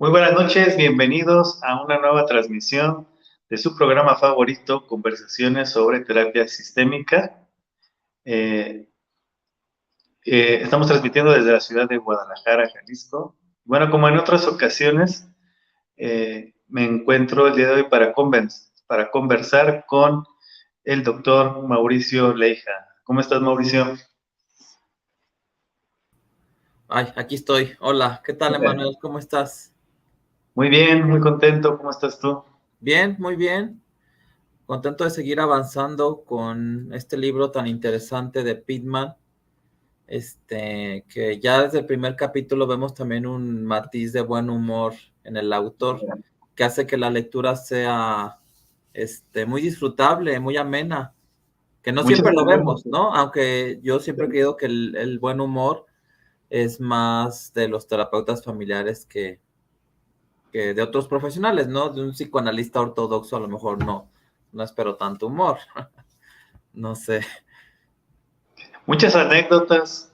Muy buenas noches, bienvenidos a una nueva transmisión de su programa favorito, Conversaciones sobre Terapia Sistémica. Eh, Estamos transmitiendo desde la ciudad de Guadalajara, Jalisco. Bueno, como en otras ocasiones, me encuentro el día de hoy para conversar con el doctor Mauricio Leija. ¿Cómo estás, Mauricio? Ay, aquí estoy. Hola, ¿qué tal, Emanuel? ¿Cómo estás? Muy bien, muy contento. ¿Cómo estás tú? Bien, muy bien. Contento de seguir avanzando con este libro tan interesante de Pittman. Que ya desde el primer capítulo vemos también un matiz de buen humor en el autor, que hace que la lectura sea, muy disfrutable, muy amena, que no Muchas siempre lo gracias. vemos, ¿no? Aunque yo siempre he creído que el buen humor es más de los terapeutas familiares que de otros profesionales, ¿no? De un psicoanalista ortodoxo a lo mejor no espero tanto humor, no sé. Muchas anécdotas,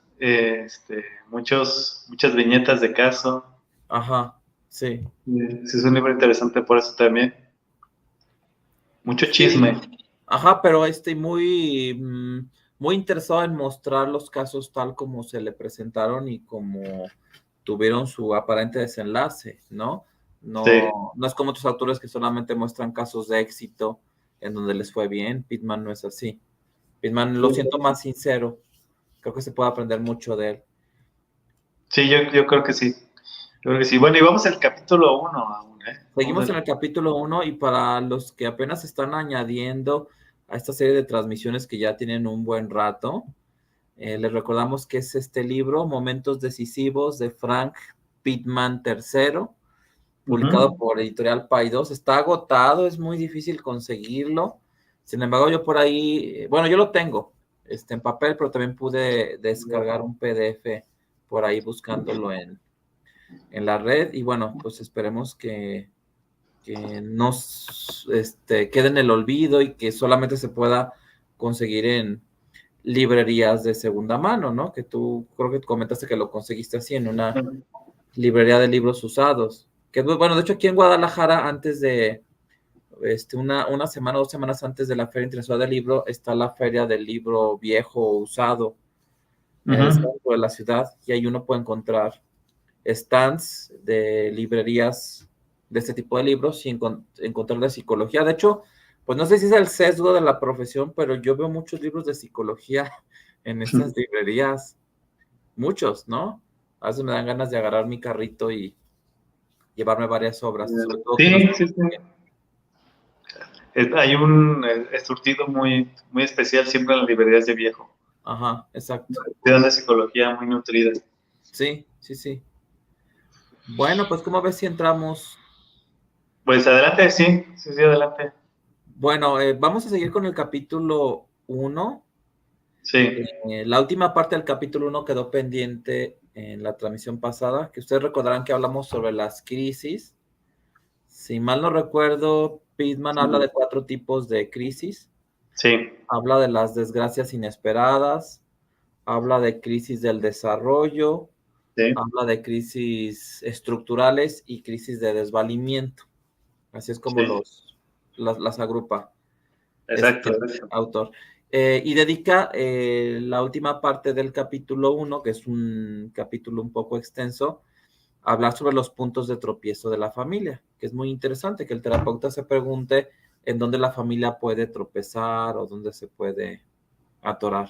muchas viñetas de caso. Ajá, sí. Sí, es un libro interesante por eso también. Mucho Sí, chisme. ajá, pero muy interesado en mostrar los casos tal como se le presentaron y como tuvieron su aparente desenlace, ¿no? Sí. No es como otros autores que solamente muestran casos de éxito en donde les fue bien. Pittman no es así. Pittman lo siento más sincero. Creo que se puede aprender mucho de él. Sí, yo creo que sí. Yo creo que sí. Bueno, y vamos al capítulo uno aún, ¿eh? Vamos Seguimos en al... el capítulo 1 y para los que apenas están añadiendo a esta serie de transmisiones que ya tienen un buen rato, les recordamos que es este libro, Momentos Decisivos de Frank Pittman III, publicado Ujú. por Editorial Paidós. Está agotado, es muy difícil conseguirlo. Sin embargo, yo por ahí, bueno, yo lo tengo en papel, pero también pude descargar un PDF por ahí buscándolo en la red. Y bueno, pues esperemos que no quede en el olvido y que solamente se pueda conseguir en librerías de segunda mano, ¿no? Que tú creo que comentaste que lo conseguiste así en una librería de libros usados. Que bueno, de hecho aquí en Guadalajara, antes de una semana, 2 semanas antes de la Feria Internacional del Libro, está la Feria del Libro Viejo o Usado en el Ujú. centro de la ciudad y ahí uno puede encontrar stands de librerías de este tipo de libros y encontrar de psicología. De hecho, pues no sé si es el sesgo de la profesión, pero yo veo muchos libros de psicología en estas librerías, muchos, ¿no? A veces me dan ganas de agarrar mi carrito y llevarme varias obras, sobre todo que no Sí, están sí, muy bien. sí. Hay un surtido muy especial siempre en las librerías de viejo. Ajá, exacto. Te dan la psicología muy nutrida. Sí, sí, sí. Bueno, pues ¿cómo ves si entramos? Pues adelante, sí, sí, sí, adelante. Bueno, vamos a seguir con el capítulo 1. Sí. La última parte del capítulo 1 quedó pendiente en la transmisión pasada, que ustedes recordarán que hablamos sobre las crisis. Si mal no recuerdo, Pittman habla de 4 tipos de crisis. Sí. Habla de las desgracias inesperadas, habla de crisis del desarrollo, Sí. habla de crisis estructurales y crisis de desvalimiento. Así es como Sí. las agrupa Exacto, este exacto. autor. Y dedica la última parte del capítulo 1, que es un capítulo un poco extenso, a hablar sobre los puntos de tropiezo de la familia, que es muy interesante que el terapeuta se pregunte en dónde la familia puede tropezar o dónde se puede atorar.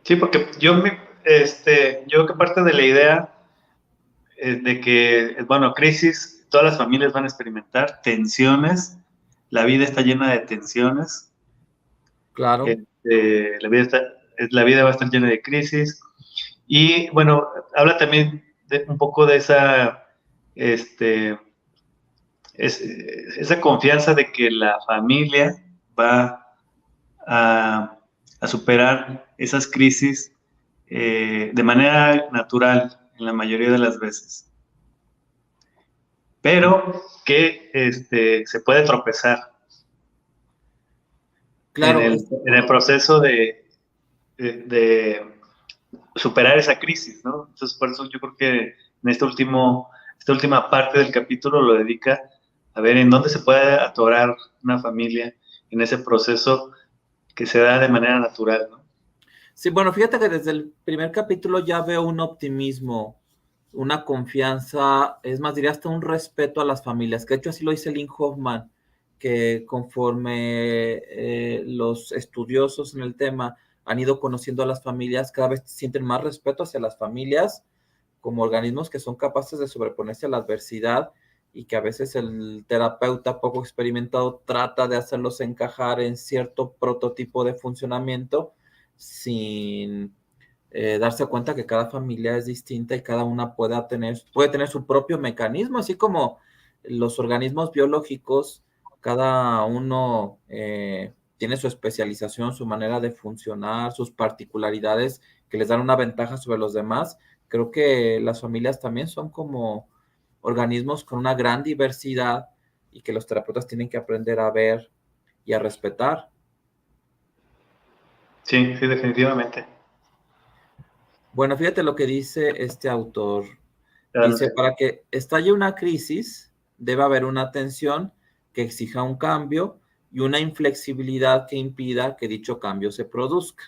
Sí, porque yo creo que parte de la idea de que, bueno, crisis, todas las familias van a experimentar tensiones, la vida está llena de tensiones, Claro, este, la vida va a estar llena de crisis, y bueno, habla también un poco de este, esa confianza de que la familia va a, a superar esas crisis de manera natural en la mayoría de las veces, pero que se puede tropezar en claro, el proceso de superar esa crisis, ¿no? Entonces, por eso yo creo que en este último esta última parte del capítulo lo dedica a ver en dónde se puede atorar una familia en ese proceso que se da de manera natural, ¿no? Sí, bueno, fíjate que desde el primer capítulo ya veo un optimismo, una confianza, es más, diría hasta un respeto a las familias, que de hecho así lo dice Lynn Hoffman, que conforme los estudiosos en el tema han ido conociendo a las familias, cada vez sienten más respeto hacia las familias como organismos que son capaces de sobreponerse a la adversidad y que a veces el terapeuta poco experimentado trata de hacerlos encajar en cierto prototipo de funcionamiento sin darse cuenta que cada familia es distinta y cada una puede tener su propio mecanismo, así como los organismos biológicos, cada uno tiene su especialización, su manera de funcionar, sus particularidades que les dan una ventaja sobre los demás. Creo que las familias también son como organismos con una gran diversidad y que los terapeutas tienen que aprender a ver y a respetar. Sí, sí, definitivamente. Bueno, fíjate lo que dice este autor. Dice, Adelante. para que estalle una crisis, debe haber una atención que exija un cambio y una inflexibilidad que impida que dicho cambio se produzca.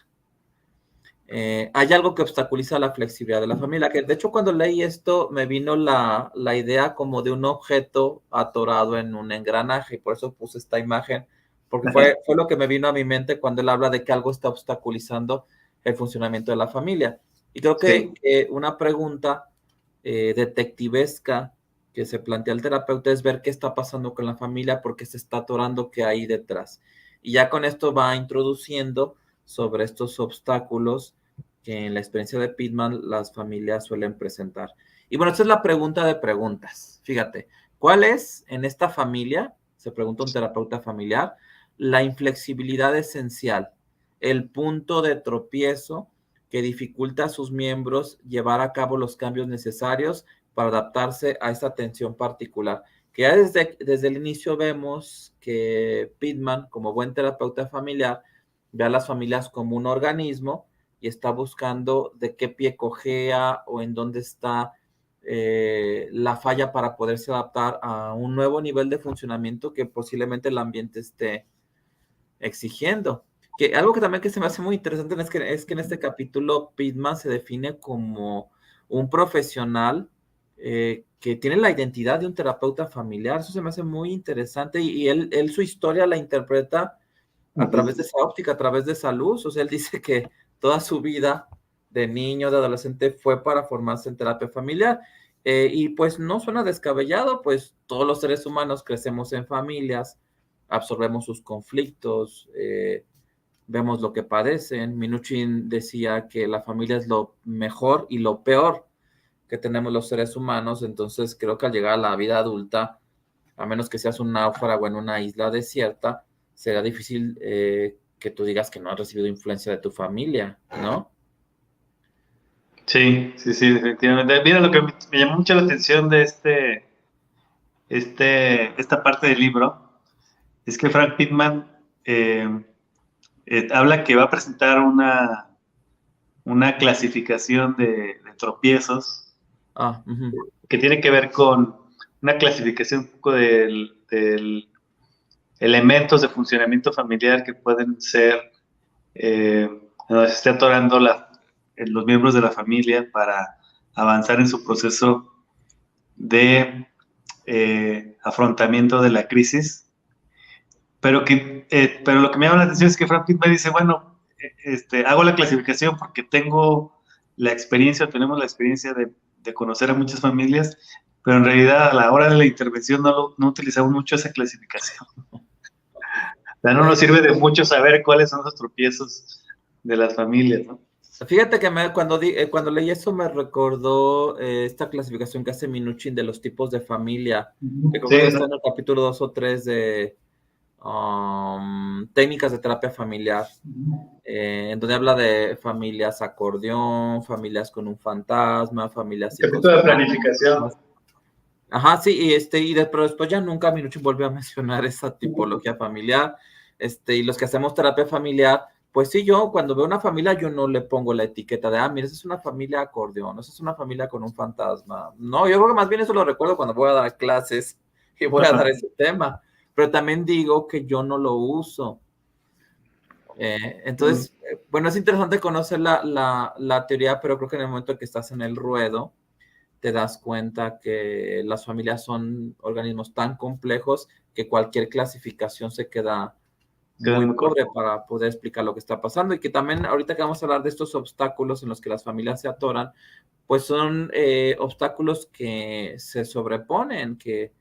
Hay algo que obstaculiza la flexibilidad de la familia, que de hecho cuando leí esto me vino la idea como de un objeto atorado en un engranaje, y por eso puse esta imagen, porque fue lo que me vino a mi mente cuando él habla de que algo está obstaculizando el funcionamiento de la familia. Y creo Sí. que una pregunta detectivesca que se plantea el terapeuta es ver qué está pasando con la familia, porque se está atorando, qué hay detrás. Y ya con esto va introduciendo sobre estos obstáculos que en la experiencia de Pitman las familias suelen presentar. Y bueno, esta es la pregunta de preguntas. Fíjate, ¿cuál es en esta familia, se pregunta un terapeuta familiar, la inflexibilidad esencial, el punto de tropiezo que dificulta a sus miembros llevar a cabo los cambios necesarios para adaptarse a esta tensión particular? Que ya desde el inicio vemos que Pitman, como buen terapeuta familiar, ve a las familias como un organismo y está buscando de qué pie cojea o en dónde está la falla para poderse adaptar a un nuevo nivel de funcionamiento que posiblemente el ambiente esté exigiendo. Que algo que también que se me hace muy interesante es que en este capítulo Pitman se define como un profesional que tiene la identidad de un terapeuta familiar. Eso se me hace muy interesante y él su historia la interpreta a través de esa óptica, a través de esa luz. O sea, él dice que toda su vida de niño, de adolescente, fue para formarse en terapia familiar. Y pues no suena descabellado, pues todos los seres humanos crecemos en familias, absorbemos sus conflictos, vemos lo que padecen. Minuchin decía que la familia es lo mejor y lo peor que tenemos los seres humanos, entonces creo que al llegar a la vida adulta, a menos que seas un náufrago en una isla desierta, será difícil que tú digas que no has recibido influencia de tu familia, ¿no? Sí, sí, sí, definitivamente. Mira, lo que me llamó mucho la atención de esta parte del libro es que Frank Pittman habla que va a presentar una clasificación de tropiezos que tiene que ver con una clasificación un poco del elementos de funcionamiento familiar que pueden ser donde se esté atorando los miembros de la familia para avanzar en su proceso de afrontamiento de la crisis. Pero lo que me llama la atención es que Frank Pitt me dice, bueno, hago la clasificación porque tenemos la experiencia de conocer a muchas familias, pero en realidad a la hora de la intervención no utilizamos mucho esa clasificación. O sea, no nos sirve de mucho saber cuáles son los tropiezos de las familias, ¿no? Fíjate que cuando leí eso me recordó esta clasificación que hace Minuchin de los tipos de familia, que creo Sí, que está ¿no? en el capítulo 2 o 3 de técnicas de terapia familiar, en donde habla de familias acordeón, familias con un fantasma, familias Capítulo de psicosomáticas. planificación. Ajá, sí, pero después ya nunca Minuchin volvió a mencionar esa tipología familiar. Y los que hacemos terapia familiar Pues sí, yo cuando veo una familia, yo no le pongo la etiqueta de, mira, esa es una familia acordeón, esa es una familia con un fantasma. No, yo creo que más bien eso lo recuerdo cuando voy a dar clases y voy a dar Ajá. ese tema, pero también digo que yo no lo uso. Mm, Entonces, bueno, es interesante conocer la teoría, pero creo que en el momento que estás en el ruedo, te das cuenta que las familias son organismos tan complejos que cualquier clasificación se queda queda muy muy corto. pobre para poder explicar lo que está pasando y que también ahorita que vamos a hablar de estos obstáculos en los que las familias se atoran, pues son obstáculos que se sobreponen, que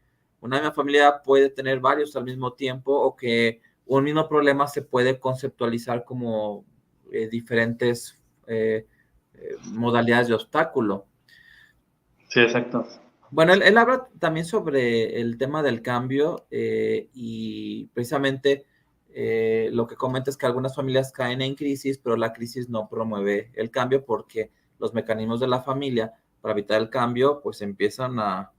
una misma familia puede tener varios al mismo tiempo o que un mismo problema se puede conceptualizar como diferentes modalidades de obstáculo. Sí, exacto. Bueno, él habla también sobre el tema del cambio y precisamente lo que comenta es que algunas familias caen en crisis, pero la crisis no promueve el cambio porque los mecanismos de la familia para evitar el cambio pues empiezan a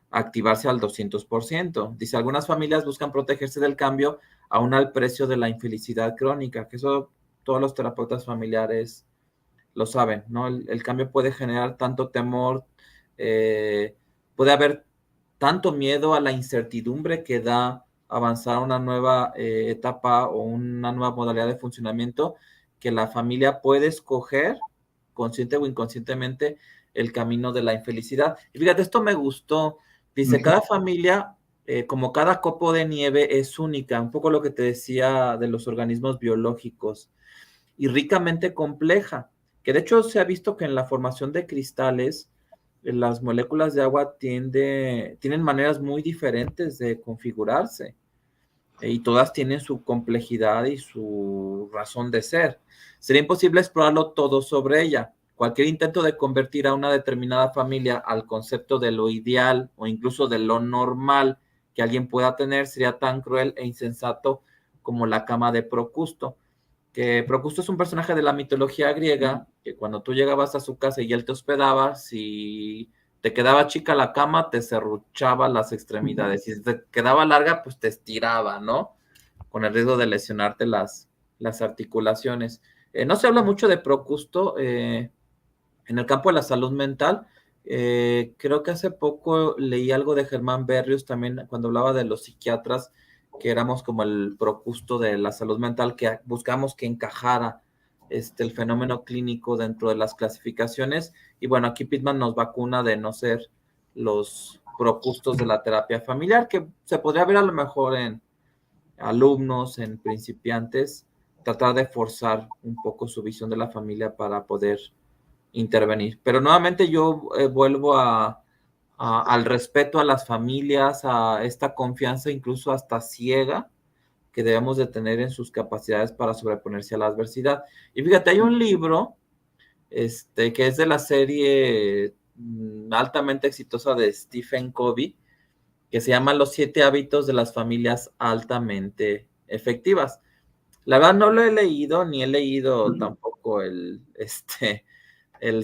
activarse al 200%. Dice, algunas familias buscan protegerse del cambio aún al precio de la infelicidad crónica, que eso todos los terapeutas familiares lo saben, ¿no? El cambio puede generar tanto temor, eh, puede haber tanto miedo a la incertidumbre que da avanzar a una nueva etapa o una nueva modalidad de funcionamiento que la familia puede escoger, consciente o inconscientemente, el camino de la infelicidad. Y fíjate, esto me gustó. Dice, Ujú. cada familia, como cada copo de nieve, es única, un poco lo que te decía de los organismos biológicos y ricamente compleja, que de hecho se ha visto que en la formación de cristales, las moléculas de agua tienen maneras muy diferentes de configurarse y todas tienen su complejidad y su razón de ser. Sería imposible explorarlo todo sobre ella. Cualquier intento de convertir a una determinada familia al concepto de lo ideal o incluso de lo normal que alguien pueda tener sería tan cruel e insensato como la cama de Procusto, que Procusto es un personaje de la mitología griega, que cuando tú llegabas a su casa y él te hospedaba, si te quedaba chica la cama, te serruchaba las extremidades, si te quedaba larga, pues te estiraba, ¿no? Con el riesgo de lesionarte las articulaciones. No se habla mucho de Procusto en el campo de la salud mental. Creo que hace poco leí algo de Germán Berrios también cuando hablaba de los psiquiatras, que éramos como el procusto de la salud mental, que buscamos que encajara el fenómeno clínico dentro de las clasificaciones. Y bueno, aquí Pittman nos vacuna de no ser los procustos de la terapia familiar, que se podría ver a lo mejor en alumnos, en principiantes, tratar de forzar un poco su visión de la familia para poder intervenir. Pero nuevamente yo vuelvo al respeto a las familias, a esta confianza incluso hasta ciega que debemos de tener en sus capacidades para sobreponerse a la adversidad. Y fíjate, hay un libro que es de la serie altamente exitosa de Stephen Covey, que se llama Los 7 hábitos de las familias altamente efectivas. La verdad no lo he leído, ni he leído tampoco el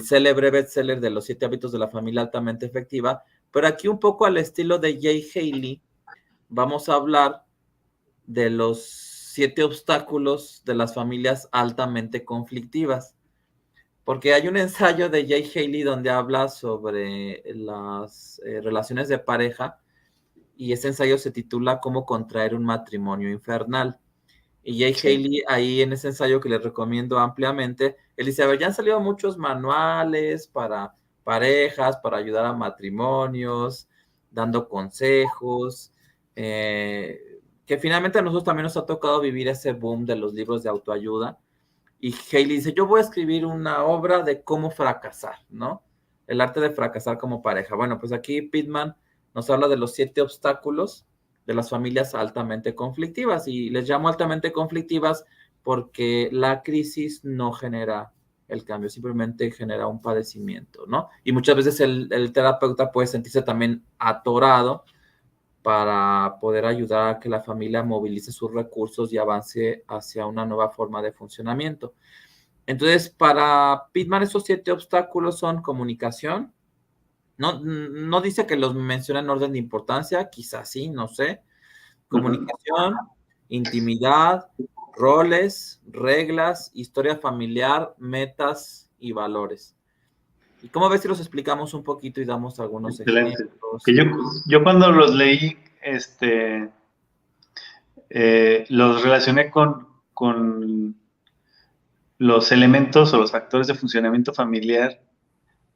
célebre bestseller de los 7 hábitos de la familia altamente efectiva, pero aquí un poco al estilo de Jay Haley, vamos a hablar de los 7 obstáculos de las familias altamente conflictivas, porque hay un ensayo de Jay Haley donde habla sobre las relaciones de pareja y ese ensayo se titula Cómo contraer un matrimonio infernal. Y Jay Sí. Haley, ahí en ese ensayo que les recomiendo ampliamente, él dice, a ver, ya han salido muchos manuales para parejas, para ayudar a matrimonios, dando consejos, que finalmente a nosotros también nos ha tocado vivir ese boom de los libros de autoayuda. Y Haley dice, yo voy a escribir una obra de cómo fracasar, ¿no? El arte de fracasar como pareja. Bueno, pues aquí Pittman nos habla de los 7 obstáculos de las familias altamente conflictivas y les llamo altamente conflictivas porque la crisis no genera el cambio, simplemente genera un padecimiento, ¿no? Y muchas veces el terapeuta puede sentirse también atorado para poder ayudar a que la familia movilice sus recursos y avance hacia una nueva forma de funcionamiento. Entonces, para Pittman, esos 7 obstáculos son comunicación. No dice que los menciona en orden de importancia, quizás sí, no sé. Ujú. Comunicación, intimidad, roles, reglas, historia familiar, metas y valores. ¿Y cómo ves si los explicamos un poquito y damos algunos Excelente. ejemplos? Que yo cuando los leí, los relacioné con los elementos o los factores de funcionamiento familiar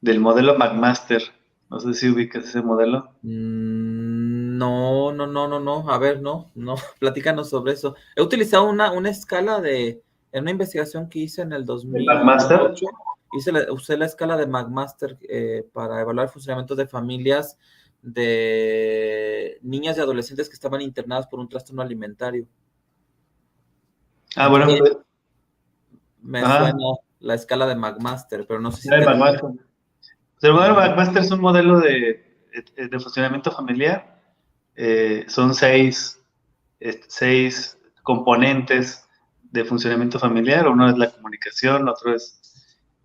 del modelo McMaster. No sé si ubicas ese modelo. No, no, no, no, no. A ver, no, no. Platícanos sobre eso. He utilizado una escala en una investigación que hice en el ¿El McMaster? 2008. Usé la escala de McMaster para evaluar el funcionamiento de familias de niñas y adolescentes que estaban internadas por un trastorno alimentario. Ah, bueno, Entonces, pues, me ajá, suena la escala de McMaster, pero no sé si el te refieres. McMaster. El modelo Ujú. McMaster es un modelo de funcionamiento familiar. Son seis componentes de funcionamiento familiar. Uno es la comunicación, otro es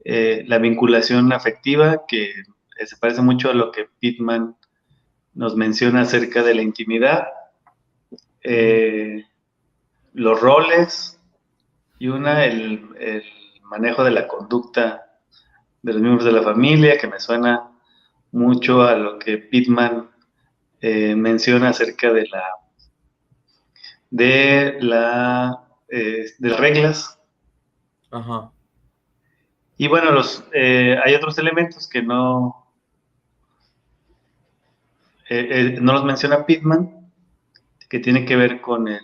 la vinculación afectiva, que se parece mucho a lo que Pittman nos menciona acerca de la intimidad, Ujú. eh, los roles y el manejo de la conducta de los miembros de la familia, que me suena mucho a lo que Pittman menciona acerca de las reglas. Ajá. Y bueno, hay otros elementos que no los menciona Pittman, que tienen que ver con las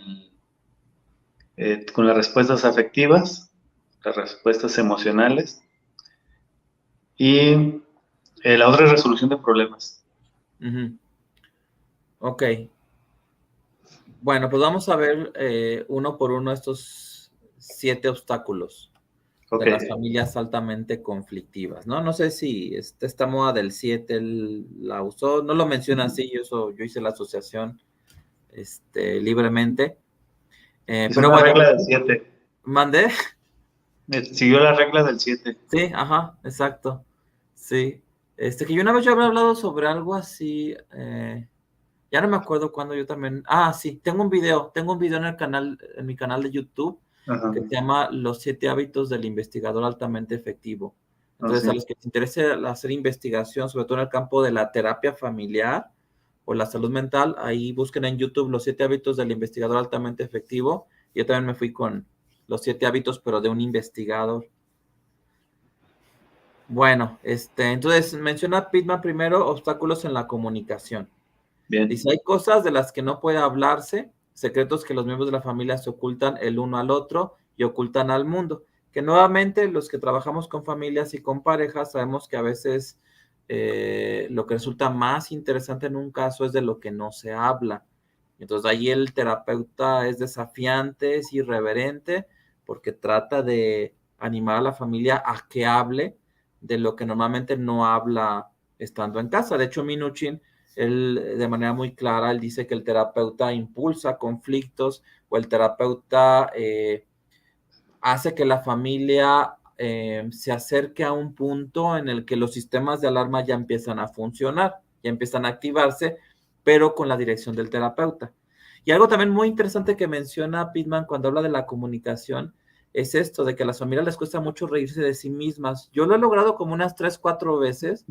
respuestas afectivas, las respuestas emocionales y la otra es resolución de problemas. Ujú. Ok. Bueno, pues vamos a ver uno por uno estos 7 obstáculos Ok. de las familias altamente conflictivas, ¿no? No sé si esta moda del 7 él la usó, no lo menciona así, yo hice la asociación libremente, Es pero una bueno, regla del 7. mandé, Siguió la regla del 7. sí, ajá, exacto, sí, que yo una vez yo había hablado sobre algo así, ya no me acuerdo cuándo yo también, sí, tengo un video en mi canal de YouTube Ajá. que se llama Los 7 hábitos del investigador altamente efectivo. No, Entonces, sí. a los que les interese hacer investigación, sobre todo en el campo de la terapia familiar o la salud mental, ahí busquen en YouTube Los 7 hábitos del investigador altamente efectivo. Yo también me fui con los 7 hábitos, pero de un investigador. Bueno, entonces menciona Pittman primero obstáculos en la comunicación. Bien. Dice, hay cosas de las que no puede hablarse, secretos que los miembros de la familia se ocultan el uno al otro y ocultan al mundo. Que nuevamente los que trabajamos con familias y con parejas sabemos que a veces lo que resulta más interesante en un caso es de lo que no se habla. Entonces ahí el terapeuta es desafiante, es irreverente, porque trata de animar a la familia a que hable de lo que normalmente no habla estando en casa. De hecho, Minuchin él de manera muy clara, él dice que el terapeuta impulsa conflictos o el terapeuta hace que la familia se acerque a un punto en el que los sistemas de alarma ya empiezan a funcionar, ya empiezan a activarse, pero con la dirección del terapeuta. Y algo también muy interesante que menciona Pittman cuando habla de la comunicación es esto, de que a las familias les cuesta mucho reírse de sí mismas. Yo lo he logrado como unas 3, 4 veces,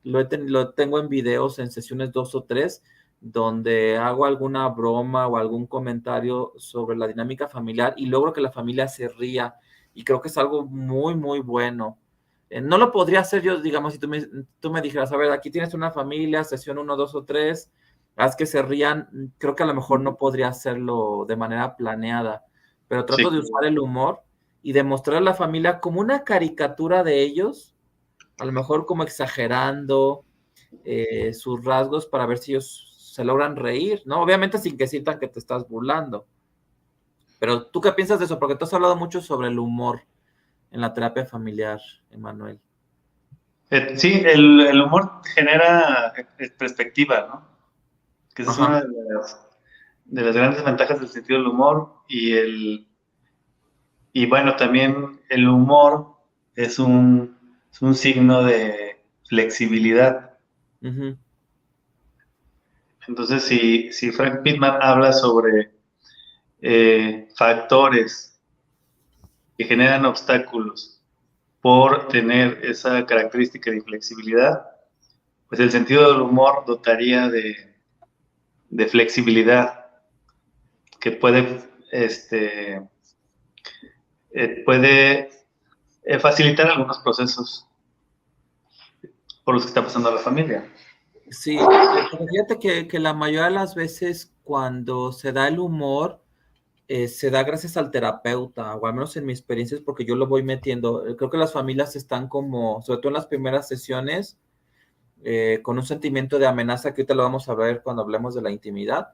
lo tengo en videos, en sesiones 2 o 3, donde hago alguna broma o algún comentario sobre la dinámica familiar y logro que la familia se ría. Y creo que es algo muy, muy bueno. No lo podría hacer yo, digamos, si tú me dijeras, a ver, aquí tienes una familia, sesión 1, 2 o 3, haz que se rían. Creo que a lo mejor no podría hacerlo de manera planeada, pero trato Sí. de usar el humor y demostrar a la familia como una caricatura de ellos, a lo mejor como exagerando sus rasgos para ver si ellos se logran reír, ¿no? Obviamente sin que sientan que te estás burlando. Pero ¿tú qué piensas de eso? Porque tú has hablado mucho sobre el humor en la terapia familiar, Emanuel. Sí, el humor genera perspectiva, ¿no? Que esa es Ajá. una de las grandes ventajas del sentido del humor y bueno, también el humor es un signo de flexibilidad. Uh-huh. Entonces, si Frank Pittman habla sobre factores que generan obstáculos por tener esa característica de inflexibilidad, pues el sentido del humor dotaría de flexibilidad que puede facilitar algunos procesos por los que está pasando la familia. Sí, pero fíjate que la mayoría de las veces cuando se da el humor, se da gracias al terapeuta, o al menos en mi experiencia es porque yo lo voy metiendo. Creo que las familias están como, sobre todo en las primeras sesiones, con un sentimiento de amenaza que ahorita lo vamos a ver cuando hablemos de la intimidad.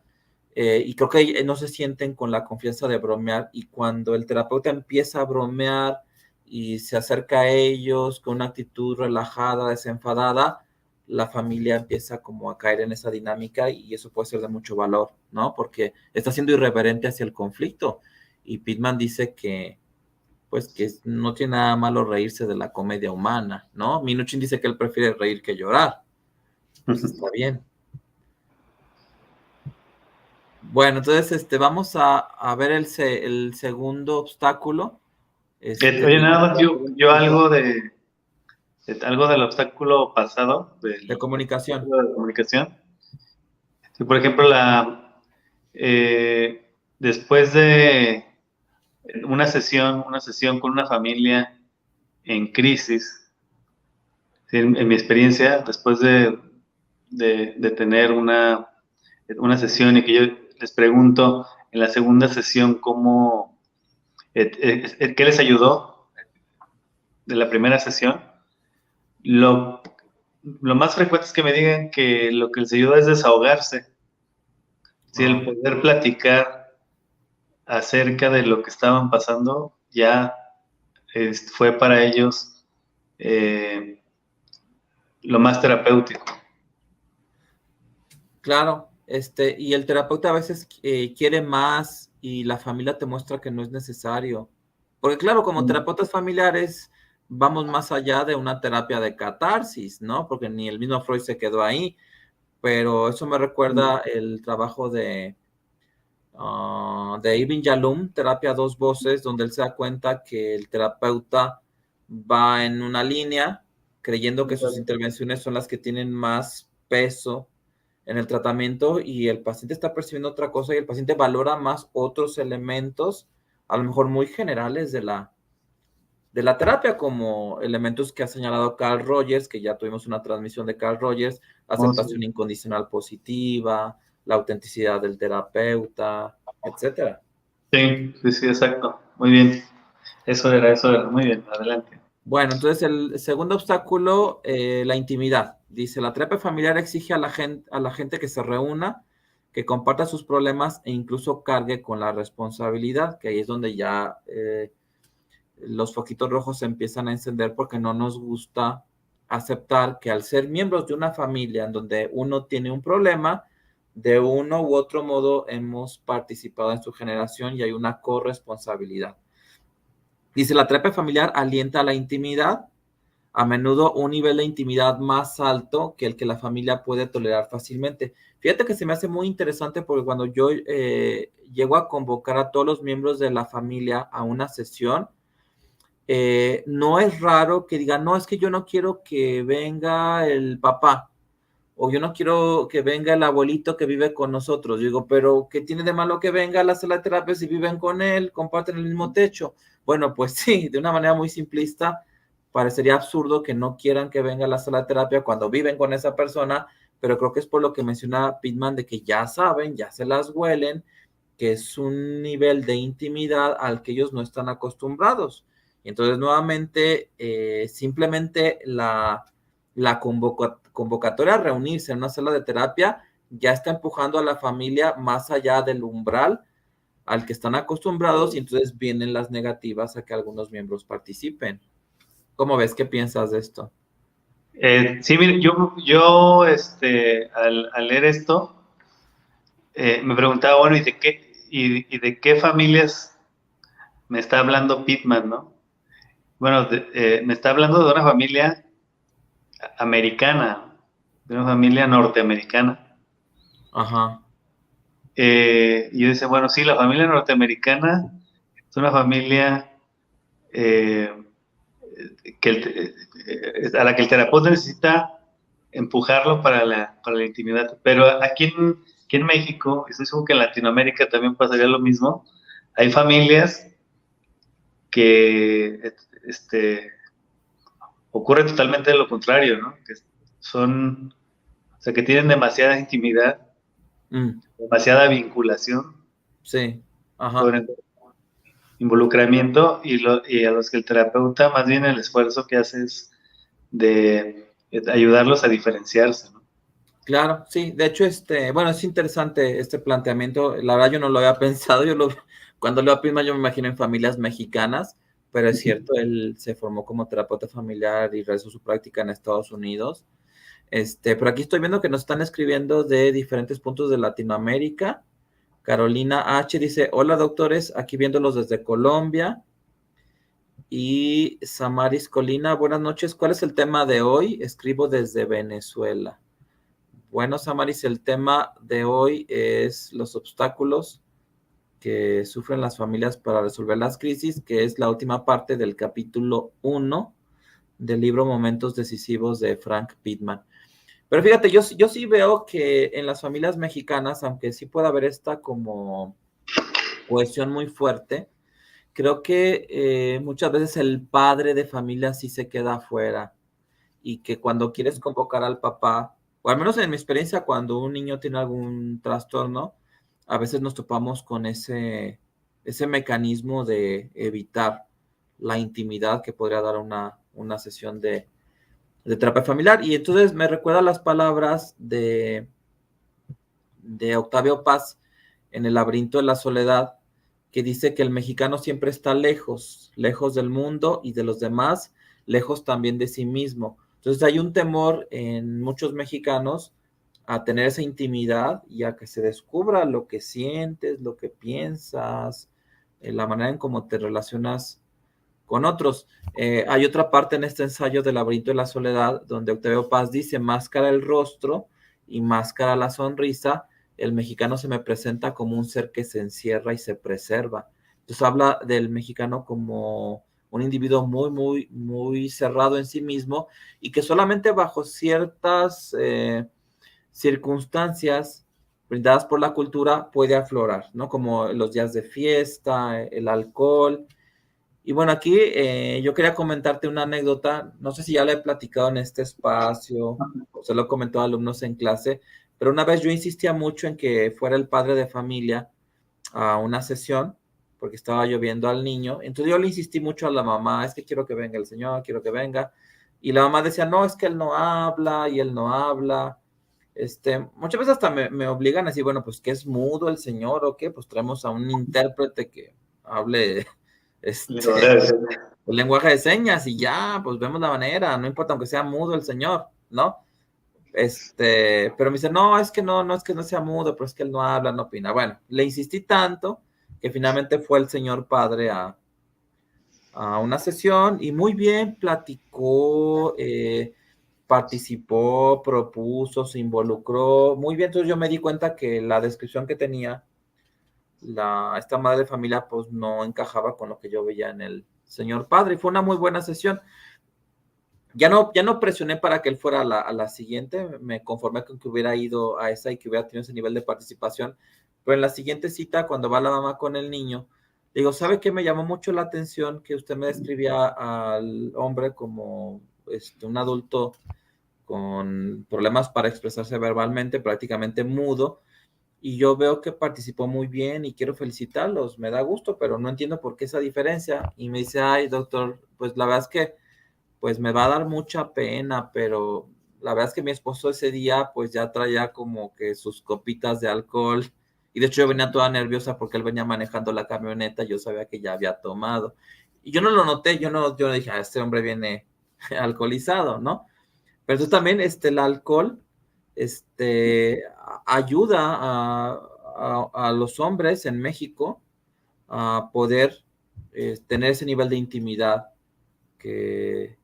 Y creo que no se sienten con la confianza de bromear, y cuando el terapeuta empieza a bromear y se acerca a ellos con una actitud relajada, desenfadada, la familia empieza como a caer en esa dinámica, y eso puede ser de mucho valor, ¿no? Porque está siendo irreverente hacia el conflicto, y Pittman dice que pues que no tiene nada malo reírse de la comedia humana, ¿no? Minuchin dice que él prefiere reír que llorar, pues está bien. Bueno, entonces vamos a ver el segundo obstáculo. Oye, nada más, yo algo del obstáculo pasado, De del comunicación. obstáculo de comunicación. Si, por ejemplo, después de una sesión con una familia en crisis, ¿sí? En mi experiencia, después de tener una sesión y que yo les pregunto en la segunda sesión qué les ayudó de la primera sesión, lo más frecuente es que me digan que lo que les ayuda es desahogarse, ¿sí? El poder platicar acerca de lo que estaban pasando ya fue para ellos lo más terapéutico. Claro, y el terapeuta a veces quiere más y la familia te muestra que no es necesario. Porque claro, como terapeutas familiares vamos más allá de una terapia de catarsis, ¿no? Porque ni el mismo Freud se quedó ahí, pero eso me recuerda el trabajo de Irving Yalom, Terapia a dos voces, donde él se da cuenta que el terapeuta va en una línea creyendo que sus intervenciones son las que tienen más peso en el tratamiento, y el paciente está percibiendo otra cosa, y el paciente valora más otros elementos, a lo mejor muy generales de la terapia, como elementos que ha señalado Carl Rogers, que ya tuvimos una transmisión de Carl Rogers, aceptación incondicional positiva, la autenticidad del terapeuta, etcétera. Sí, sí, sí, exacto. Muy bien. Eso era. Muy bien, adelante. Bueno, entonces el segundo obstáculo, la intimidad. Dice, la terapia familiar exige a la gente que se reúna, que comparta sus problemas e incluso cargue con la responsabilidad, que ahí es donde ya los foquitos rojos se empiezan a encender, porque no nos gusta aceptar que al ser miembros de una familia en donde uno tiene un problema, de uno u otro modo hemos participado en su generación y hay una corresponsabilidad. Dice, la terapia familiar alienta a la intimidad, a menudo un nivel de intimidad más alto que el que la familia puede tolerar fácilmente. Fíjate que se me hace muy interesante, porque cuando yo llego a convocar a todos los miembros de la familia a una sesión, no es raro que digan, no, es que yo no quiero que venga el papá, o yo no quiero que venga el abuelito que vive con nosotros. Yo digo, pero ¿qué tiene de malo que venga a la sala de terapia si viven con él, comparten el mismo techo? Bueno, pues sí, de una manera muy simplista, parecería absurdo que no quieran que venga a la sala de terapia cuando viven con esa persona, pero creo que es por lo que menciona Pittman, de que ya saben, ya se las huelen, que es un nivel de intimidad al que ellos no están acostumbrados. Y entonces, nuevamente, simplemente la convocatoria a reunirse en una sala de terapia ya está empujando a la familia más allá del umbral al que están acostumbrados, y entonces vienen las negativas a que algunos miembros participen. ¿Cómo ves? ¿Qué piensas de esto? Sí, mire, yo al leer esto, me preguntaba, bueno, ¿y de qué familias me está hablando Pittman, no? Bueno, me está hablando de una familia americana, de una familia norteamericana. Ajá. Y yo decía, bueno, sí, la familia norteamericana es una familia eh, a la que el terapeuta necesita empujarlo para la intimidad. Pero aquí en México, y estoy seguro que en Latinoamérica también pasaría lo mismo, hay familias que ocurre totalmente lo contrario, ¿no? Que son, o sea, que tienen demasiada intimidad, Mm, demasiada vinculación, sí, ajá. sobre involucramiento, y a los que el terapeuta más bien el esfuerzo que hace es de ayudarlos a diferenciarse, ¿no? Claro, sí. De hecho, bueno, es interesante este planteamiento. La verdad, yo no lo había pensado. Cuando leo a Prisma, yo me imagino en familias mexicanas, pero es cierto, él se formó como terapeuta familiar y realizó su práctica en Estados Unidos. Pero aquí estoy viendo que nos están escribiendo de diferentes puntos de Latinoamérica. Carolina H dice: hola doctores, aquí viéndolos desde Colombia. Y Samaris Colina, buenas noches. ¿Cuál es el tema de hoy? Escribo desde Venezuela. Bueno, Samaris, el tema de hoy es los obstáculos que sufren las familias para resolver las crisis, que es la última parte del capítulo 1 del libro Momentos Decisivos de Frank Pittman. Pero fíjate, yo sí veo que en las familias mexicanas, aunque sí pueda haber esta como cohesión muy fuerte, creo que muchas veces el padre de familia sí se queda afuera y que cuando quieres convocar al papá, o al menos en mi experiencia, cuando un niño tiene algún trastorno, a veces nos topamos con ese mecanismo de evitar la intimidad que podría dar una sesión de terapia familiar. Y entonces me recuerda las palabras de Octavio Paz en El laberinto de la soledad, que dice que el mexicano siempre está lejos, lejos del mundo y de los demás, lejos también de sí mismo. Entonces hay un temor en muchos mexicanos a tener esa intimidad y a que se descubra lo que sientes, lo que piensas, la manera en cómo te relacionas con otros. Hay otra parte en este ensayo del laberinto de la soledad donde Octavio Paz dice: máscara el rostro y máscara la sonrisa, el mexicano se me presenta como un ser que se encierra y se preserva. Entonces habla del mexicano como un individuo muy, muy, muy cerrado en sí mismo y que solamente bajo ciertas circunstancias brindadas por la cultura puede aflorar, ¿no? Como los días de fiesta, el alcohol. Y bueno, aquí yo quería comentarte una anécdota, no sé si ya la he platicado en este espacio, o se lo he comentado a alumnos en clase, pero una vez yo insistía mucho en que fuera el padre de familia a una sesión, porque estaba lloviendo al niño, entonces yo le insistí mucho a la mamá: es que quiero que venga el señor, quiero que venga, y la mamá decía: no, es que él no habla, y él no habla. Muchas veces hasta me obligan a decir: bueno, pues que es mudo el señor o qué, pues traemos a un intérprete que hable el lenguaje de señas y ya, pues vemos la manera, no importa aunque sea mudo el señor, ¿no? Pero me dice: no, es que no es que no sea mudo, pero es que él no habla, no opina. Bueno, le insistí tanto que finalmente fue el señor padre a una sesión y muy bien platicó, participó, propuso, se involucró, muy bien. Entonces yo me di cuenta que la descripción que tenía esta madre de familia pues no encajaba con lo que yo veía en el señor padre y fue una muy buena sesión. Ya no presioné para que él fuera a la siguiente, me conformé con que hubiera ido a esa y que hubiera tenido ese nivel de participación, pero en la siguiente cita, cuando va la mamá con el niño, le digo: ¿sabe qué? Me llamó mucho la atención que usted me describía al hombre como un adulto con problemas para expresarse verbalmente, prácticamente mudo, y yo veo que participó muy bien y quiero felicitarlos, me da gusto, pero no entiendo por qué esa diferencia. Y me dice: ay, doctor, pues la verdad es que pues me va a dar mucha pena, pero la verdad es que mi esposo ese día pues ya traía como que sus copitas de alcohol y de hecho yo venía toda nerviosa porque él venía manejando la camioneta, yo sabía que ya había tomado y yo no lo noté, yo no dije: este hombre viene alcoholizado, ¿no? Pero entonces también el alcohol ayuda a los hombres en México a poder tener ese nivel de intimidad que,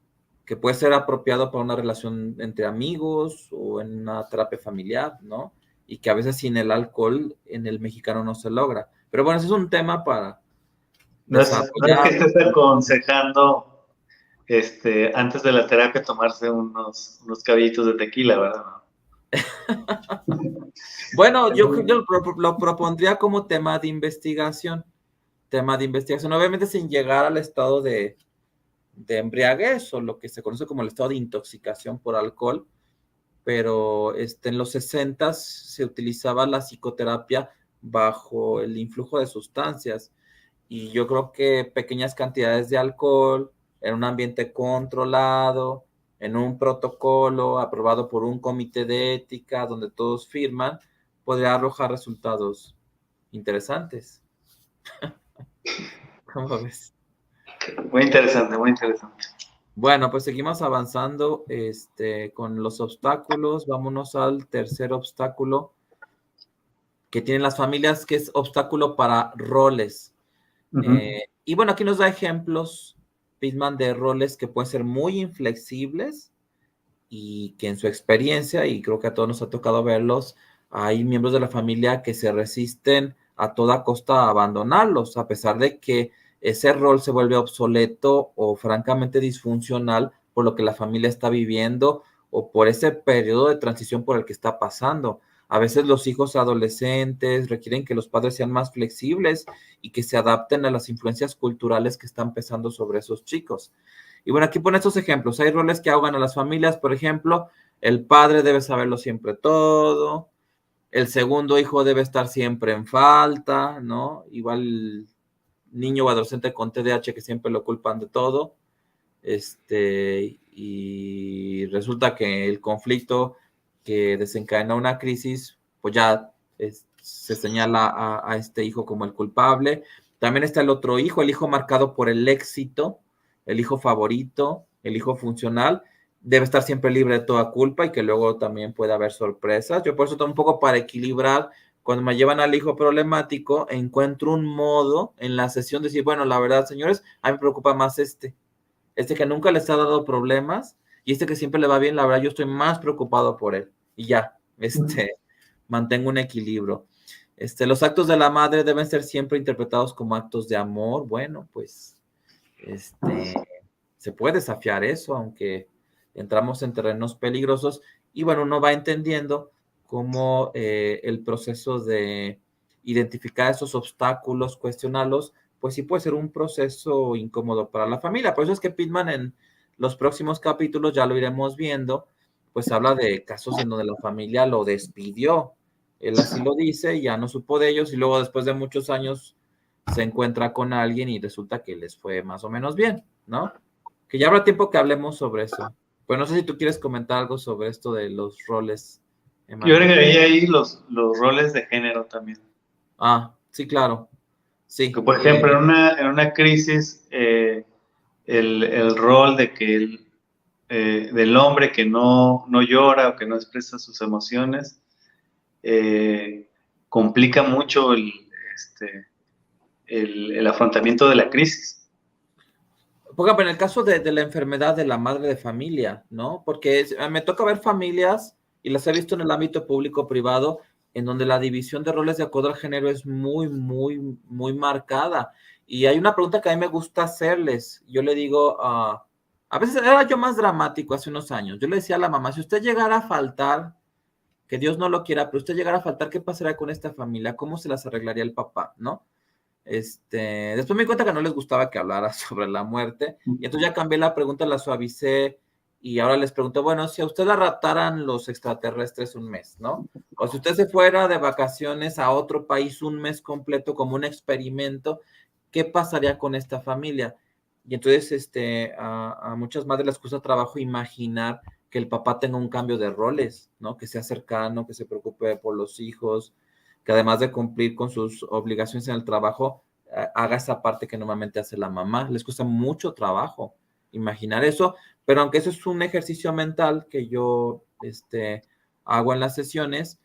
que puede ser apropiado para una relación entre amigos o en una terapia familiar, ¿no? Y que a veces sin el alcohol en el mexicano no se logra. Pero bueno, ese es un tema No es que estés aconsejando antes de la terapia tomarse unos caballitos de tequila, ¿verdad? Bueno, yo lo propondría como tema de investigación. Obviamente sin llegar al estado de embriaguez o lo que se conoce como el estado de intoxicación por alcohol, pero en los 60 se utilizaba la psicoterapia bajo el influjo de sustancias y yo creo que pequeñas cantidades de alcohol en un ambiente controlado, en un protocolo aprobado por un comité de ética donde todos firman, podría arrojar resultados interesantes. ¿Cómo ves? Muy interesante, muy interesante. Bueno, pues seguimos avanzando con los obstáculos. Vámonos al tercer obstáculo que tienen las familias, que es obstáculo para roles. Y bueno, aquí nos da ejemplos, Pitman, de roles que pueden ser muy inflexibles y que en su experiencia, y creo que a todos nos ha tocado verlos, hay miembros de la familia que se resisten a toda costa a abandonarlos, a pesar de que ese rol se vuelve obsoleto o francamente disfuncional por lo que la familia está viviendo o por ese periodo de transición por el que está pasando. A veces los hijos adolescentes requieren que los padres sean más flexibles y que se adapten a las influencias culturales que están pesando sobre esos chicos. Y bueno, aquí pone estos ejemplos. Hay roles que ahogan a las familias, por ejemplo, el padre debe saberlo siempre todo, el segundo hijo debe estar siempre en falta, ¿no? Igual el niño o adolescente con TDAH que siempre lo culpan de todo. Y resulta que el conflicto que desencadena una crisis, pues ya se señala a este hijo como el culpable. También está el otro hijo, el hijo marcado por el éxito, el hijo favorito, el hijo funcional, debe estar siempre libre de toda culpa y que luego también puede haber sorpresas. Yo por eso tampoco para equilibrar, cuando me llevan al hijo problemático, encuentro un modo en la sesión de decir, bueno, la verdad, señores, a mí me preocupa más que nunca les ha dado problemas y que siempre le va bien, la verdad, yo estoy más preocupado por él. Y ya, mantengo un equilibrio. Los actos de la madre deben ser siempre interpretados como actos de amor. Bueno, pues, se puede desafiar eso, aunque entramos en terrenos peligrosos. Y bueno, uno va entendiendo cómo el proceso de identificar esos obstáculos, cuestionarlos, pues sí puede ser un proceso incómodo para la familia. Por eso es que Pitman en los próximos capítulos, ya lo iremos viendo, pues habla de casos en donde la familia lo despidió. Él así lo dice, ya no supo de ellos y luego después de muchos años se encuentra con alguien y resulta que les fue más o menos bien, ¿no? Que ya habrá tiempo que hablemos sobre eso. Pues no sé si tú quieres comentar algo sobre esto de los roles, Yo Emanuel. agregaría ahí los roles de género también. Ah, sí, claro. Sí. Que, por ejemplo, en una crisis, el rol de que del hombre que no llora o que no expresa sus emociones complica mucho el afrontamiento de la crisis. Por ejemplo, en el caso de la enfermedad de la madre de familia, ¿no? Porque me toca ver familias, y las he visto en el ámbito público-privado, en donde la división de roles de acuerdo al género es muy, muy, muy marcada. Y hay una pregunta que a mí me gusta hacerles. Yo le digo, a veces era yo más dramático hace unos años. Yo le decía a la mamá, si usted llegara a faltar, que Dios no lo quiera, pero usted llegara a faltar, ¿qué pasaría con esta familia? ¿Cómo se las arreglaría el papá, no? Después me di cuenta que no les gustaba que hablara sobre la muerte, y entonces ya cambié la pregunta, la suavicé, y ahora les pregunto, bueno, si a usted la raptaran los extraterrestres un mes, ¿no? O si usted se fuera de vacaciones a otro país un mes completo como un experimento, ¿qué pasaría con esta familia? Y entonces a muchas madres les cuesta trabajo imaginar que el papá tenga un cambio de roles, ¿no? Que sea cercano, que se preocupe por los hijos, que además de cumplir con sus obligaciones en el trabajo, haga esa parte que normalmente hace la mamá. Les cuesta mucho trabajo imaginar eso, pero aunque eso es un ejercicio mental que yo hago en las sesiones,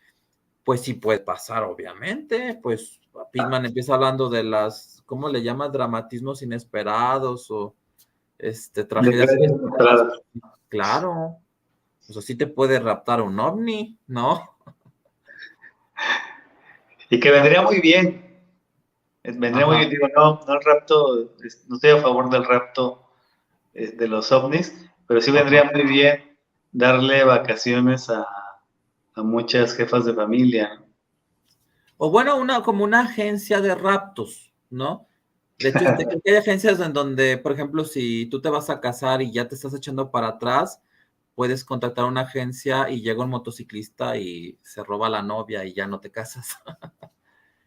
pues sí puede pasar, obviamente. Pues Pitman empieza hablando de las, ¿cómo le llamas? Dramatismos inesperados o tragedias inesperadas. Claro, pues así te puede raptar un ovni, ¿no? Y que vendría muy bien. Vendría muy Ajá. bien, digo, no el rapto, no estoy a favor del rapto de los ovnis, pero sí Ajá. vendría muy bien darle vacaciones a muchas jefas de familia. O bueno, como una agencia de raptos, ¿no? De hecho, creo que hay agencias en donde, por ejemplo, si tú te vas a casar y ya te estás echando para atrás, puedes contactar a una agencia y llega un motociclista y se roba a la novia y ya no te casas.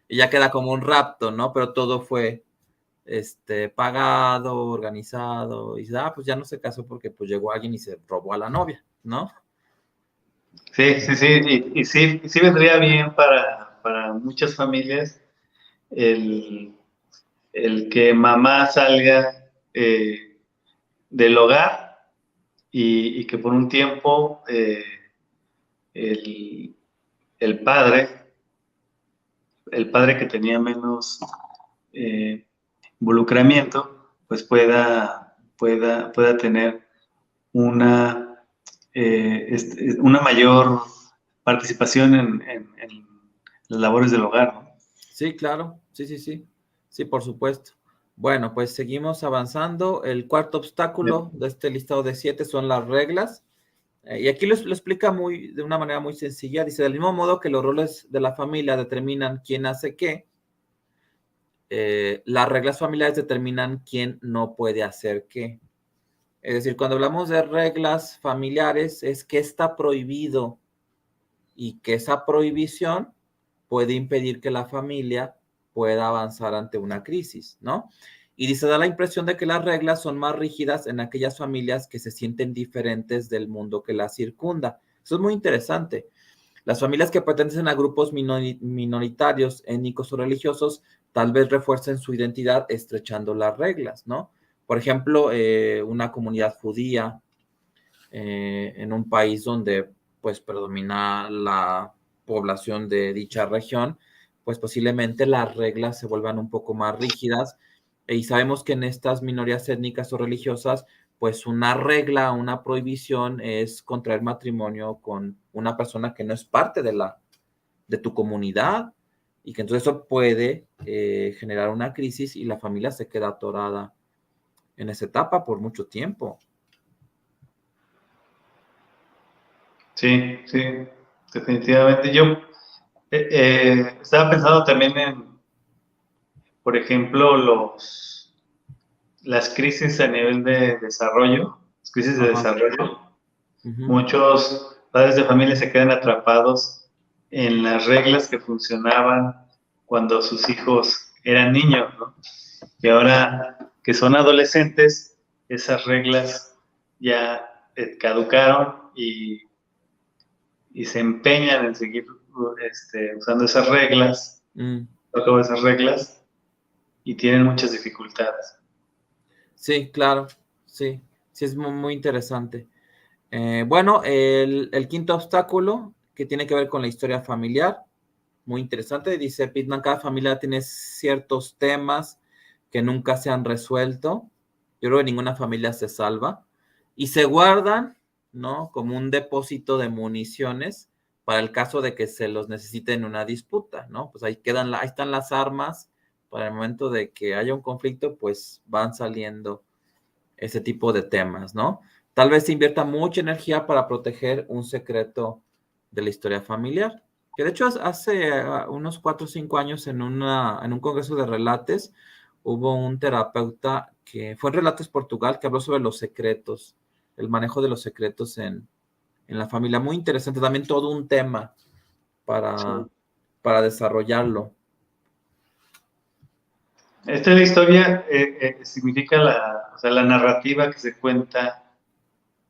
Y ya queda como un rapto, ¿no? Pero todo fue pagado, organizado, y pues ya no se casó porque pues llegó alguien y se robó a la novia, ¿no? Sí, sí, sí, y sí vendría bien para muchas familias el, el que mamá salga del hogar y que por un tiempo el, el padre, el padre que tenía menos eh, involucramiento, pues pueda tener una, una mayor participación en las labores del hogar, ¿no? Sí, claro, sí, sí, sí, sí, por supuesto. Bueno, pues seguimos avanzando. El cuarto obstáculo de este listado de 7 son las reglas. Y aquí lo explica de una manera muy sencilla. Dice, del mismo modo que los roles de la familia determinan quién hace qué, las reglas familiares determinan quién no puede hacer qué. Es decir, cuando hablamos de reglas familiares, es que está prohibido y que esa prohibición puede impedir que la familia pueda avanzar ante una crisis, ¿no? Y dice, da la impresión de que las reglas son más rígidas en aquellas familias que se sienten diferentes del mundo que las circunda. Eso es muy interesante. Las familias que pertenecen a grupos minoritarios, étnicos o religiosos, tal vez refuercen su identidad estrechando las reglas, ¿no? Por ejemplo, una comunidad judía en un país donde pues predomina la población de dicha región, pues posiblemente las reglas se vuelvan un poco más rígidas y sabemos que en estas minorías étnicas o religiosas, pues una regla, una prohibición es contraer matrimonio con una persona que no es parte de tu comunidad y que entonces eso puede generar una crisis y la familia se queda atorada en esa etapa por mucho tiempo. Sí, sí, definitivamente. Yo estaba pensando también por ejemplo, las crisis a nivel de desarrollo, las crisis de Ajá. desarrollo. Uh-huh. Muchos padres de familia se quedan atrapados en las reglas que funcionaban cuando sus hijos eran niños, ¿no? Y ahora que son adolescentes, esas reglas ya caducaron y se empeñan en seguir usando esas reglas, Mm. tocando esas reglas y tienen muchas dificultades. Sí, claro, sí, sí es muy interesante. Bueno, el quinto obstáculo que tiene que ver con la historia familiar, muy interesante, dice Pittman, cada familia tiene ciertos temas que nunca se han resuelto. Yo creo que ninguna familia se salva y se guardan, ¿no? Como un depósito de municiones para el caso de que se los necesite en una disputa, ¿no? Pues ahí quedan, ahí están las armas para el momento de que haya un conflicto, pues van saliendo ese tipo de temas, ¿no? Tal vez se invierta mucha energía para proteger un secreto de la historia familiar. Que de hecho hace unos 4 o 5 años en un congreso de relates hubo un terapeuta que fue en Relatos Portugal que habló sobre los secretos, el manejo de los secretos en la familia. Muy interesante, también todo un tema para, Sí. para desarrollarlo. Esta es la historia, significa o sea, la narrativa que se cuenta,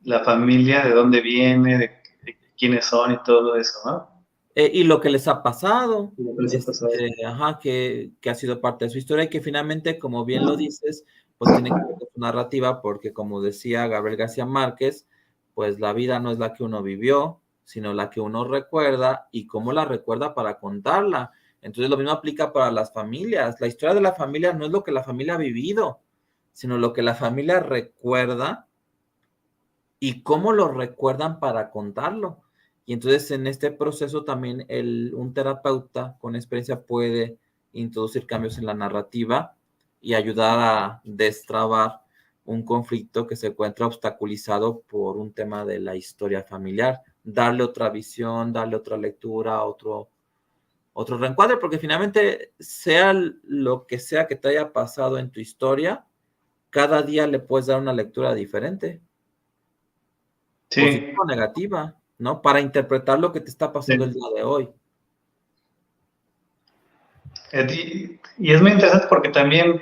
la familia, de dónde viene, de quiénes son y todo eso, ¿no? Y lo que les ha pasado, Y lo que les ha pasado. ajá, que ha sido parte de su historia y que finalmente, como bien lo dices, pues tiene que ver con su narrativa, porque como decía Gabriel García Márquez, pues la vida no es la que uno vivió, sino la que uno recuerda y cómo la recuerda para contarla. Entonces lo mismo aplica para las familias. La historia de la familia no es lo que la familia ha vivido, sino lo que la familia recuerda y cómo lo recuerdan para contarlo. Y entonces en este proceso también un terapeuta con experiencia puede introducir cambios en la narrativa y ayudar a destrabar un conflicto que se encuentra obstaculizado por un tema de la historia familiar, darle otra visión, darle otra lectura, otro reencuadre, porque finalmente, sea lo que sea que te haya pasado en tu historia, cada día le puedes dar una lectura diferente, Sí, positiva o negativa, ¿no? Para interpretar lo que te está pasando el sí. día de hoy. Y es muy interesante porque también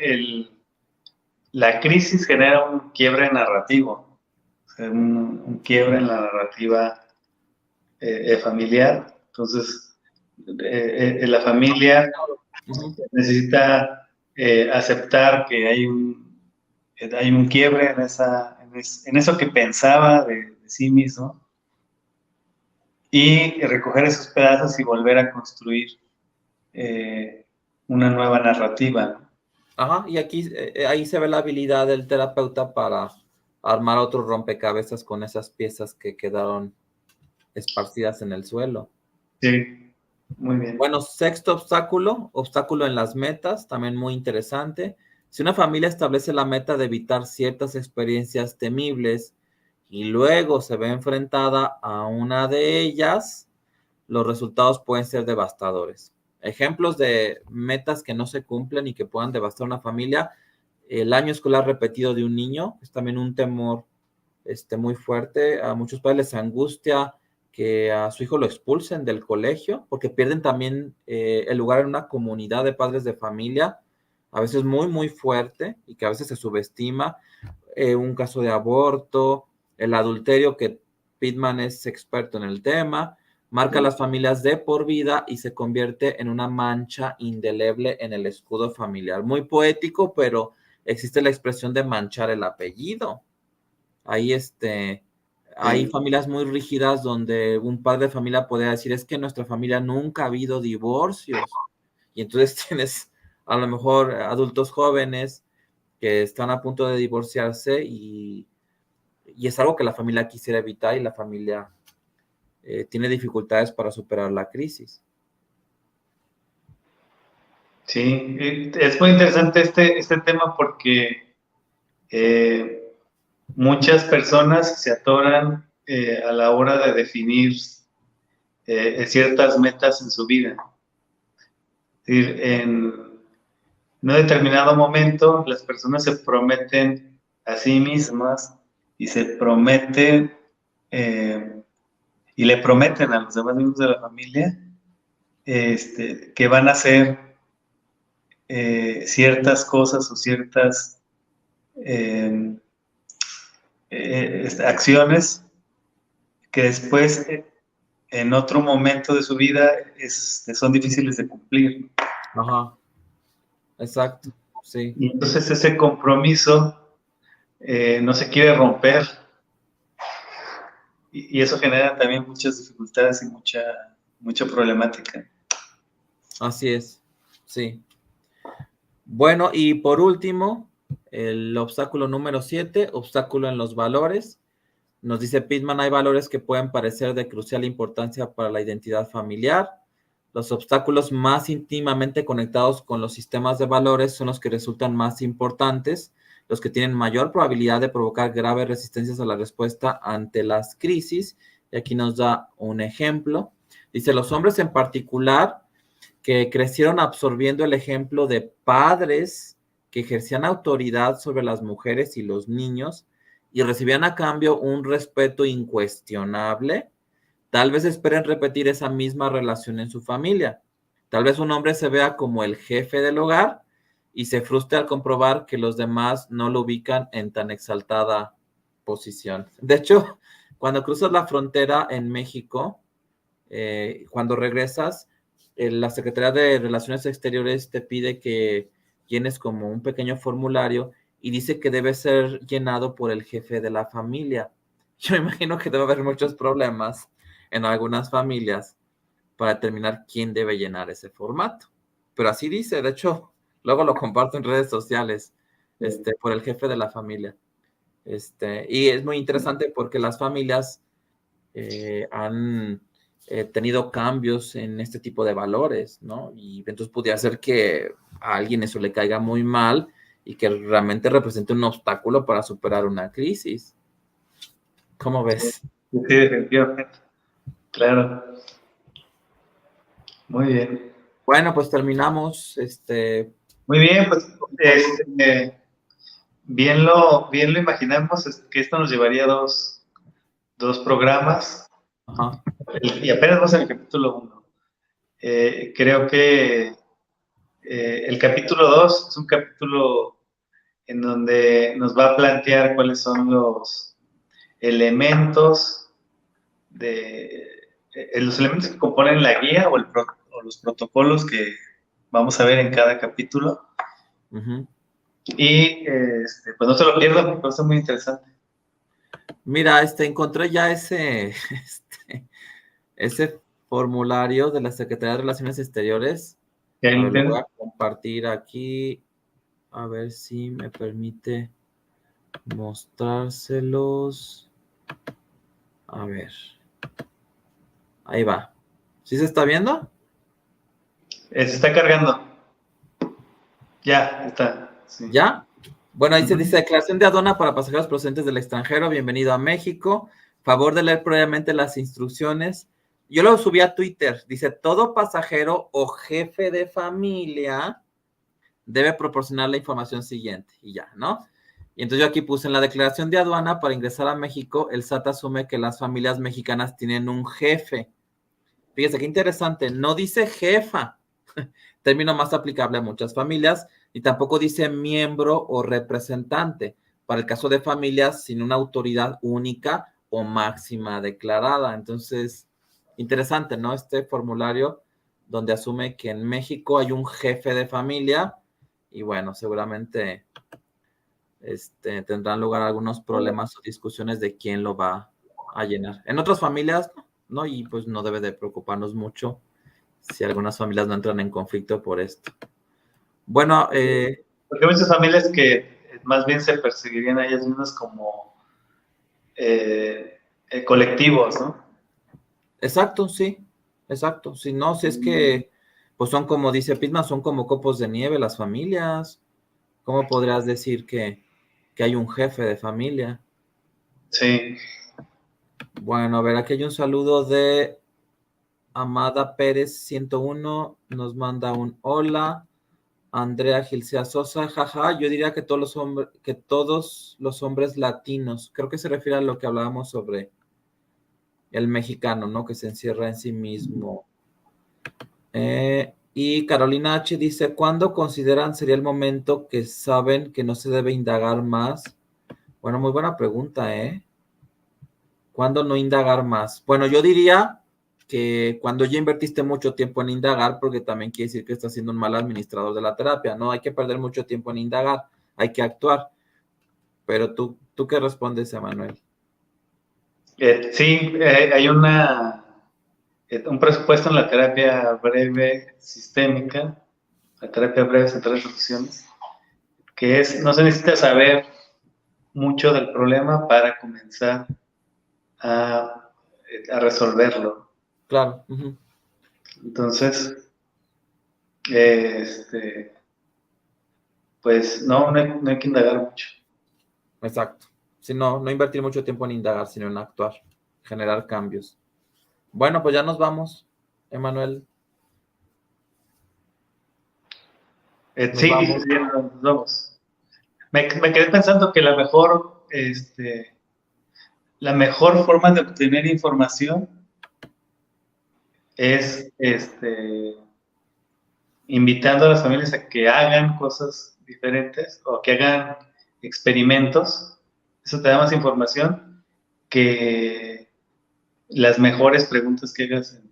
la crisis genera un quiebre narrativo, o sea, un quiebre en la narrativa familiar. Entonces, la familia Ujú. necesita aceptar que hay un quiebre en eso que pensaba de sí mismo y recoger esos pedazos y volver a construir eh, una nueva narrativa, ¿no? Ajá, y aquí ahí se ve la habilidad del terapeuta para armar otro rompecabezas con esas piezas que quedaron esparcidas en el suelo. Sí, muy bien. Bueno, sexto obstáculo, obstáculo en las metas, también muy interesante. Si una familia establece la meta de evitar ciertas experiencias temibles y luego se ve enfrentada a una de ellas, los resultados pueden ser devastadores. Ejemplos de metas que no se cumplen y que puedan devastar una familia: el año escolar repetido de un niño es también un temor muy fuerte. A muchos padres les angustia que a su hijo lo expulsen del colegio porque pierden también el lugar en una comunidad de padres de familia, a veces muy, muy fuerte y que a veces se subestima. Un caso de aborto, el adulterio, que Pittman es experto en el tema, marca a las familias de por vida y se convierte en una mancha indeleble en el escudo familiar. Muy poético, pero existe la expresión de manchar el apellido. Ahí hay Sí, familias muy rígidas donde un padre de familia podría decir: es que en nuestra familia nunca ha habido divorcios. Y entonces tienes a lo mejor adultos jóvenes que están a punto de divorciarse y es algo que la familia quisiera evitar, y la familia tiene dificultades para superar la crisis. sí, es muy interesante este tema porque eh, muchas personas se atoran a la hora de definir ciertas metas en su vida. Es decir, en un determinado momento las personas se prometen a sí mismas y se prometen eh, y le prometen a los demás miembros de la familia que van a hacer ciertas cosas o ciertas eh, acciones que después en otro momento de su vida son difíciles de cumplir. Ajá, exacto, sí. Y entonces ese compromiso no se quiere romper y eso genera también muchas dificultades y mucha problemática. Así es, sí. Bueno, y por último, el obstáculo número 7, obstáculo en los valores. Nos dice Pittman: hay valores que pueden parecer de crucial importancia para la identidad familiar. Los obstáculos más íntimamente conectados con los sistemas de valores son los que resultan más importantes, los que tienen mayor probabilidad de provocar graves resistencias a la respuesta ante las crisis. Y aquí nos da un ejemplo. Dice: los hombres en particular que crecieron absorbiendo el ejemplo de padres que ejercían autoridad sobre las mujeres y los niños y recibían a cambio un respeto incuestionable, tal vez esperen repetir esa misma relación en su familia. Tal vez un hombre se vea como el jefe del hogar y se frustre al comprobar que los demás no lo ubican en tan exaltada posición. De hecho, cuando cruzas la frontera en México, cuando regresas, la Secretaría de Relaciones Exteriores te pide que llenes como un pequeño formulario y dice que debe ser llenado por el jefe de la familia. Yo imagino que debe haber muchos problemas en algunas familias para determinar quién debe llenar ese formato. Pero así dice, de hecho, luego lo comparto en redes sociales, por el jefe de la familia. Y es muy interesante porque las familias han tenido cambios en este tipo de valores, ¿no? Y entonces podría ser que a alguien eso le caiga muy mal y que realmente represente un obstáculo para superar una crisis. ¿Cómo ves? Sí, definitivamente. Claro. Muy bien. Bueno, pues terminamos. Muy bien, pues bien lo imaginamos, que esto nos llevaría a dos programas Ajá. y apenas vamos en el capítulo 1. Creo que el capítulo 2 es un capítulo en donde nos va a plantear cuáles son los elementos los elementos que componen la guía o los protocolos que vamos a ver en cada capítulo. Uh-huh. Y pues no se lo pierdan porque va a ser muy interesante. Mira, encontré ya ese formulario de la Secretaría de Relaciones Exteriores. A ver, lo voy a compartir aquí. A ver si me permite mostrárselos. A ver. Ahí va. ¿Sí se está viendo? Se está cargando. Ya, está. Sí. ¿Ya? Bueno, ahí se dice declaración de aduana para pasajeros procedentes del extranjero. Bienvenido a México. Favor de leer previamente las instrucciones. Yo lo subí a Twitter. Dice, todo pasajero o jefe de familia debe proporcionar la información siguiente. Y ya, ¿no? Y entonces yo aquí puse en la declaración de aduana para ingresar a México, el SAT asume que las familias mexicanas tienen un jefe. Fíjese qué interesante. No dice jefa, término más aplicable a muchas familias, y tampoco dice miembro o representante, para el caso de familias sin una autoridad única o máxima declarada. Entonces, interesante, ¿no? Este formulario donde asume que en México hay un jefe de familia y bueno, seguramente tendrán lugar algunos problemas o discusiones de quién lo va a llenar. En otras familias, ¿no? Y pues no debe de preocuparnos mucho si algunas familias no entran en conflicto por esto. Bueno, porque hay muchas familias que más bien se percibirían a ellas mismas como colectivos, ¿no? exacto, sí, exacto. Si no, si es que, pues son como dice Pitman, son como copos de nieve las familias. ¿Cómo podrías decir que hay un jefe de familia? Sí. Bueno, a ver, aquí hay un saludo de Amada Pérez 101, nos manda un hola. Andrea Gilcea Sosa, jaja, yo diría que todos los hombres latinos, creo que se refiere a lo que hablábamos sobre el mexicano, ¿no? Que se encierra en sí mismo. Y Carolina H. dice, ¿cuándo consideran sería el momento que saben que no se debe indagar más? Bueno, muy buena pregunta, ¿eh? ¿Cuándo no indagar más? Bueno, yo diría que cuando ya invertiste mucho tiempo en indagar, porque también quiere decir que estás siendo un mal administrador de la terapia, no hay que perder mucho tiempo en indagar, hay que actuar. Pero ¿tú qué respondes, Emanuel? Sí, hay un presupuesto en la terapia breve sistémica, la terapia breve central de soluciones, que no se necesita saber mucho del problema para comenzar a resolverlo. Claro. Uh-huh. Entonces, pues no hay que indagar mucho. Exacto. Si no invertir mucho tiempo en indagar, sino en actuar, generar cambios. Bueno, pues ya nos vamos, Emanuel. Sí, nos vamos. Me quedé pensando que la mejor forma de obtener información es invitando a las familias a que hagan cosas diferentes o que hagan experimentos. Eso te da más información que las mejores preguntas que hagas en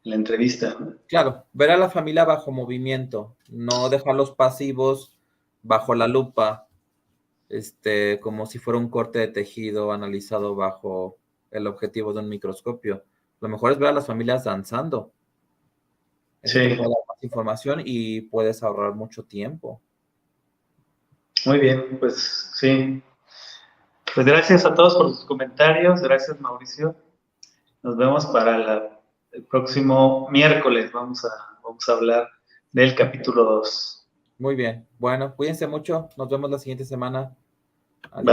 la entrevista, ¿no? Claro, ver a la familia bajo movimiento, no dejarlos pasivos bajo la lupa, como si fuera un corte de tejido analizado bajo el objetivo de un microscopio. Lo mejor es ver a las familias danzando. Eso te Sí. puede dar más información y puedes ahorrar mucho tiempo. Muy bien, pues sí. Pues gracias a todos por sus comentarios. Gracias, Mauricio. Nos vemos para el próximo miércoles. Vamos a hablar del capítulo 2. Muy bien. Bueno, cuídense mucho. Nos vemos la siguiente semana.